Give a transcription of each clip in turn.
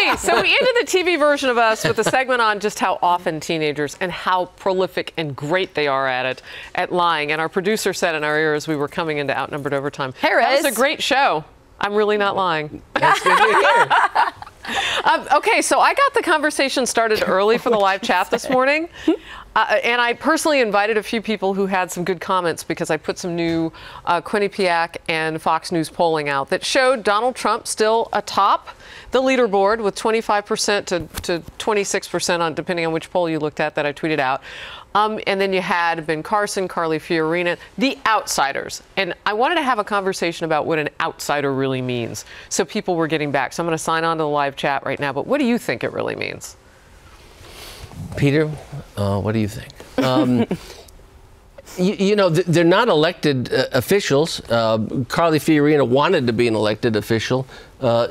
Okay, so we ended the TV version of us with a segment on just how often teenagers and how prolific and great they are at it, at lying. And our producer said in our ear as we were coming into Outnumbered Overtime, that was a great show. I'm really not lying. That's good to hear. Okay, so I got the conversation started early for the live chat this morning. And I personally invited a few people who had some good comments because I put some new Quinnipiac and Fox News polling out that showed Donald Trump still atop the leaderboard with 25% to 26% on, depending on which poll you looked at that I tweeted out. And then you had Ben Carson, Carly Fiorina, the outsiders. And I wanted to have a conversation about what an outsider really means. So people were getting back. So I'm going to sign on to the live chat right now. But what do you think it really means? Peter, what do you think? You know, they're not elected officials. Carly Fiorina wanted to be an elected official.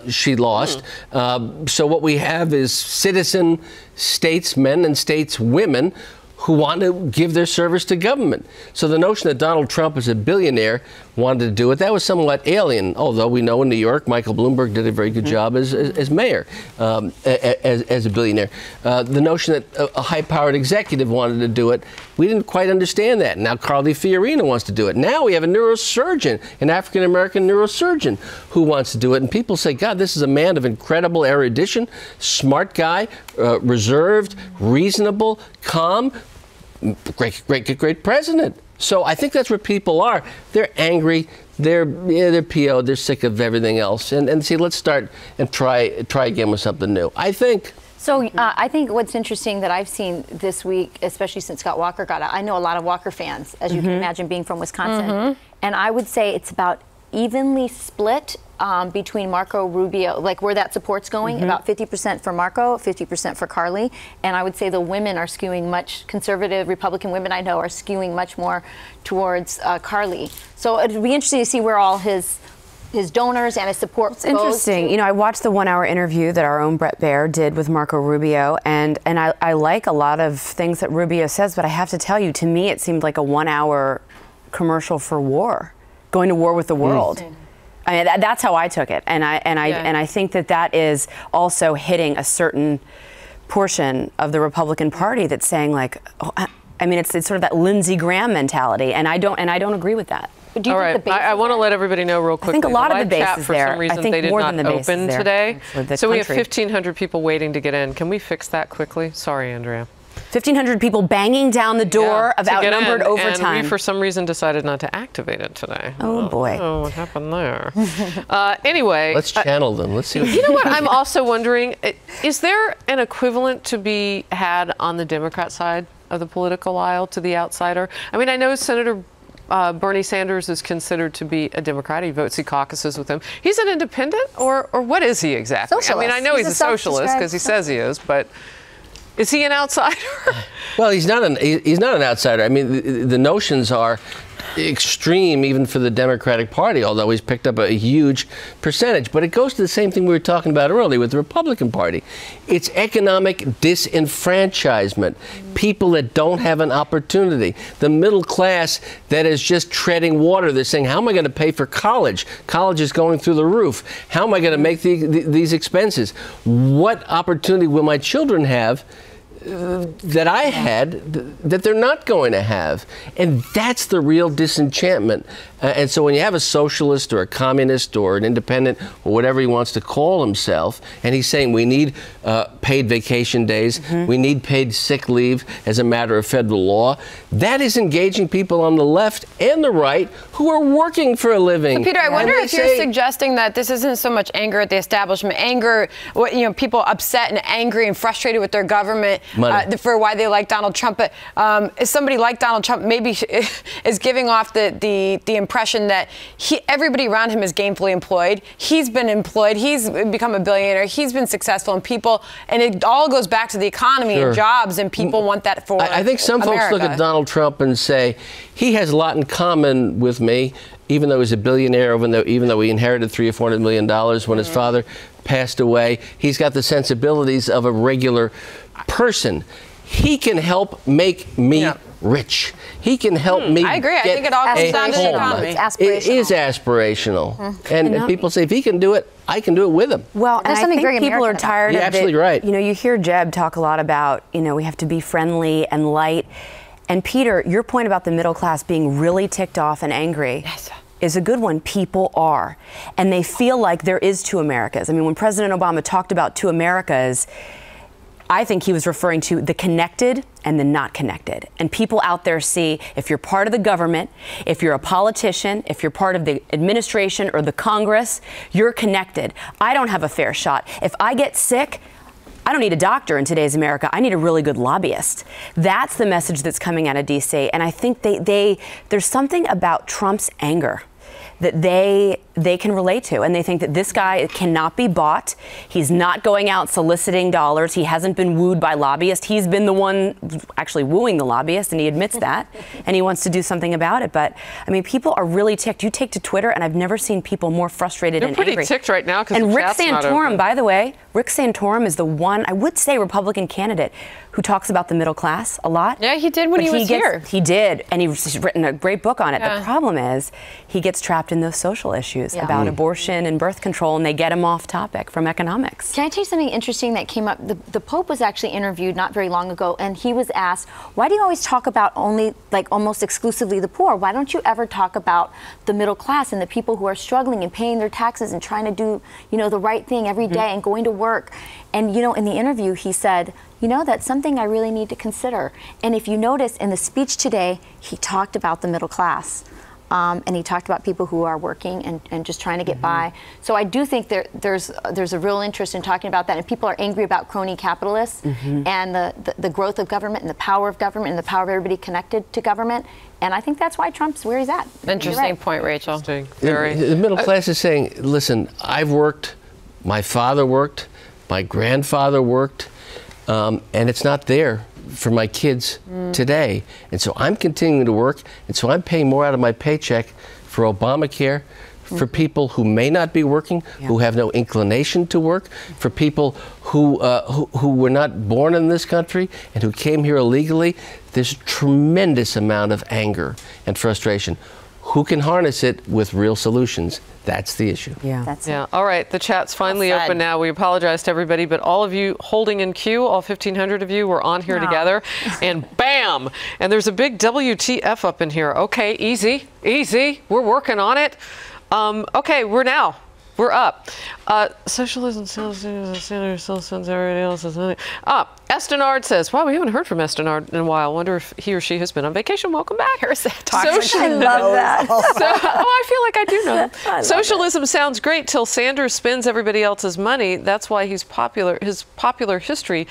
She lost. So what we have is citizen statesmen and stateswomen who want to give their service to government. So the notion that Donald Trump is a billionaire wanted to do it, that was somewhat alien, although we know in New York, Michael Bloomberg did a very good job as mayor, as a billionaire. The notion that a high-powered executive wanted to do it, we didn't quite understand that. Now Carly Fiorina wants to do it. Now we have a neurosurgeon, an African-American neurosurgeon who wants to do it. And people say, God, this is a man of incredible erudition, smart guy, reserved, reasonable, calm, great president. So I think that's where people are. They're angry. They're PO'd. They're sick of everything else. And see, let's start and try again with something new, I think. So I think what's interesting that I've seen this week, especially since Scott Walker got out, I know a lot of Walker fans, as you can imagine, being from Wisconsin. And I would say it's about evenly split between Marco Rubio, like where that support's going, about 50% for Marco, 50% for Carly. And I would say the women are skewing much, conservative Republican women I know are skewing much more towards Carly. So it'd be interesting to see where all his donors and his support goes. It's interesting. You know, I watched the 1 hour interview that our own Brett Baer did with Marco Rubio, and I like a lot of things that Rubio says, but I have to tell you, to me, it seemed like a 1 hour commercial for war, going to war with the world. I mean, that's how I took it, and I think that is also hitting a certain portion of the Republican Party that's saying, like, oh, I mean, it's sort of that Lindsey Graham mentality, and I don't agree with that. All right, I want to let everybody know real quickly. I think a lot of the base is for there. some reason, I think they did more not than the base open is there today. So we have country. 1,500 people waiting to get in. Can we fix that quickly? Sorry, Andrea. 1,500 people banging down the door of Outnumbered Overtime. And we, for some reason, decided not to activate it today. Oh, boy. Oh, what happened there? Anyway. Let's channel them. Let's see. You know what I'm also wondering? Is there an equivalent to be had on the Democrat side of the political aisle to the outsider? I mean, I know Senator Bernie Sanders is considered to be a Democrat. He votes, he caucuses with him. He's an independent, or what is he exactly? Socialist. I mean, I know he's a socialist because he says he is, but is he an outsider? Well, he's not an outsider. I mean, the notions are extreme even for the Democratic Party, although he's picked up a huge percentage. But it goes to the same thing we were talking about earlier with the Republican Party. It's economic disenfranchisement. People that don't have an opportunity. The middle class that is just treading water. They're saying, how am I going to pay for college? College is going through the roof. How am I going to make these expenses? What opportunity will my children have that I had that they're not going to have? And that's the real disenchantment. And so when you have a socialist or a communist or an independent or whatever he wants to call himself, and he's saying we need paid vacation days, we need paid sick leave as a matter of federal law, that is engaging people on the left and the right who are working for a living. So Peter, I wonder if you're suggesting that this isn't so much anger at the establishment, anger, people upset and angry and frustrated with their government for why they like Donald Trump. But is somebody like Donald Trump maybe is giving off the impression that everybody around him is gainfully employed. He's been employed. He's become a billionaire. He's been successful, and people, and it all goes back to the economy and jobs, and people want that for I think some America. folks look at Donald Trump and say he has a lot in common with me, even though he's a billionaire, even though he inherited $300 or $400 million when his father passed away. He's got the sensibilities of a regular person. He can help make me rich. He can help me. I agree. I think it all comes down to the economy. It's aspirational. It is aspirational. And people say, if he can do it, I can do it with him. Well, and I think people are tired of it. You're absolutely right. You know, you hear Jeb talk a lot about, you know, we have to be friendly and light. And Peter, your point about the middle class being really ticked off and angry is a good one. People are. And they feel like there is two Americas. I mean, when President Obama talked about two Americas, I think he was referring to the connected and the not connected. And people out there see, if you're part of the government, if you're a politician, if you're part of the administration or the Congress, you're connected. I don't have a fair shot. If I get sick, I don't need a doctor in today's America. I need a really good lobbyist. That's the message that's coming out of DC. And I think there's something about Trump's anger that they can relate to, and they think that this guy cannot be bought. He's not going out soliciting dollars. He hasn't been wooed by lobbyists. He's been the one actually wooing the lobbyists, and he admits that, and he wants to do something about it. But I mean, people are really ticked. You take to Twitter, and I've never seen people more frustrated and angry. They're pretty ticked right now because and Rick Santorum, by the way, Rick Santorum is the one, I would say, Republican candidate who talks about the middle class a lot. Yeah, he did when he was here. He did, and he's written a great book on it. Yeah. The problem is he gets trapped in those social issues about abortion and birth control, and they get him off topic from economics. Can I tell you something interesting that came up? The Pope was actually interviewed not very long ago, and he was asked, why do you always talk about only, like, almost exclusively the poor? Why don't you ever talk about the middle class and the people who are struggling and paying their taxes and trying to do, you know, the right thing every day and going to work? And, you know, in the interview, he said, you know, that's something I really need to consider. And if you notice in the speech today, he talked about the middle class. And he talked about people who are working and just trying to get by. So I do think there's a real interest in talking about that. And people are angry about crony capitalists and the growth of government and the power of government and the power of everybody connected to government. And I think that's why Trump's where he's at. Interesting point, Rachel. The middle class is saying, listen, I've worked, my father worked, my grandfather worked, and it's not there for my kids today. And so I'm continuing to work, and so I'm paying more out of my paycheck for Obamacare, for people who may not be working, who have no inclination to work, for people who were not born in this country and who came here illegally. There's a tremendous amount of anger and frustration. Who can harness it with real solutions? That's the issue. Yeah. All right. The chat's finally open now. We apologize to everybody, but all of you holding in queue, all 1,500 of you, we're on here together, and bam! And there's a big WTF up in here. Okay, easy. We're working on it. Okay, we're up. Socialism sells everybody else's money. Estenard says, wow, we haven't heard from Estenard in a while. I wonder if he or she has been on vacation. Welcome back. I love that. I feel like I do know that. Socialism sounds great till Sanders spends everybody else's money. That's why he's popular. His popular history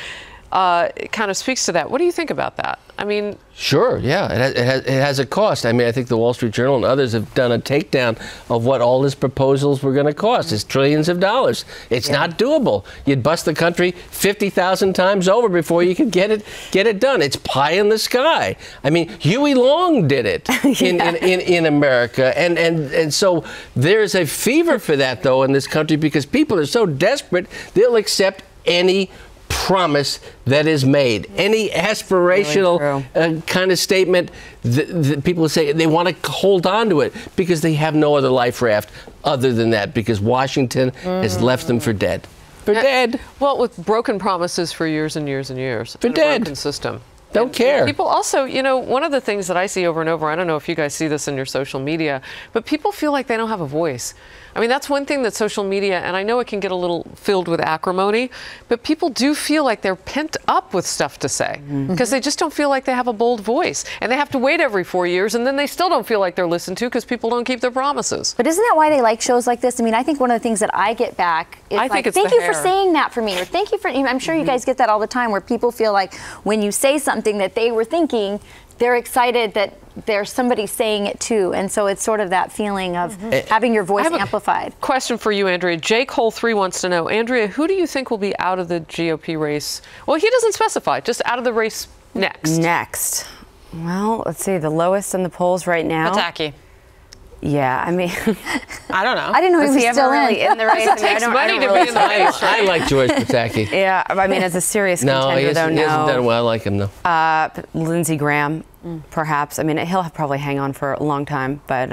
kind of speaks to that. What do you think about that? I mean, sure, yeah, it has a cost. I mean, I think the Wall Street Journal and others have done a takedown of what all his proposals were going to cost. It's trillions of dollars. It's not doable. You'd bust the country 50,000 times over before you could get it done. It's pie in the sky. I mean, Huey Long did it in America, and so there's a fever for that though in this country because people are so desperate they'll accept any promise that is made, any aspirational kind of statement that people say they want to hold on to it because they have no other life raft other than that because Washington has left them for dead. Dead. Well, with broken promises for years and years and years. For dead. Broken system. Don't care. People also, you know, one of the things that I see over and over, I don't know if you guys see this in your social media, but people feel like they don't have a voice. I mean, that's one thing that social media, and I know it can get a little filled with acrimony, but people do feel like they're pent up with stuff to say because they just don't feel like they have a bold voice. And they have to wait every 4 years, and then they still don't feel like they're listened to because people don't keep their promises. But isn't that why they like shows like this? I mean, I think one of the things that I get back is thank you for saying that for me, or thank you for, I'm sure you guys get that all the time where people feel like when you say something that they were thinking, they're excited that there's somebody saying it too. And so it's sort of that feeling of having your voice amplified. Question for you, Andrea. J. Cole 3 wants to know, Andrea, who do you think will be out of the GOP race? Well, he doesn't specify, just out of the race next. Well, let's see, the lowest in the polls right now. Pataki. Yeah, I mean, I don't know. I didn't know he was still really in the race. It takes money to be in the race. I like George Pataki. Yeah, I mean, as a serious contender, he hasn't done well. I like him though. Lindsey Graham. perhaps. I mean, he'll probably hang on for a long time, but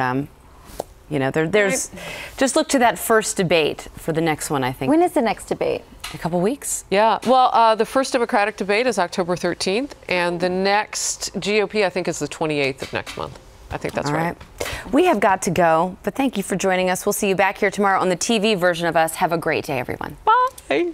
you know, there's just look to that first debate for the next one, I think. When is the next debate? A couple weeks. Yeah. Well, the first Democratic debate is October 13th, and the next GOP, I think, is the 28th of next month. I think that's right. We have got to go, but thank you for joining us. We'll see you back here tomorrow on the TV version of us. Have a great day, everyone. Bye.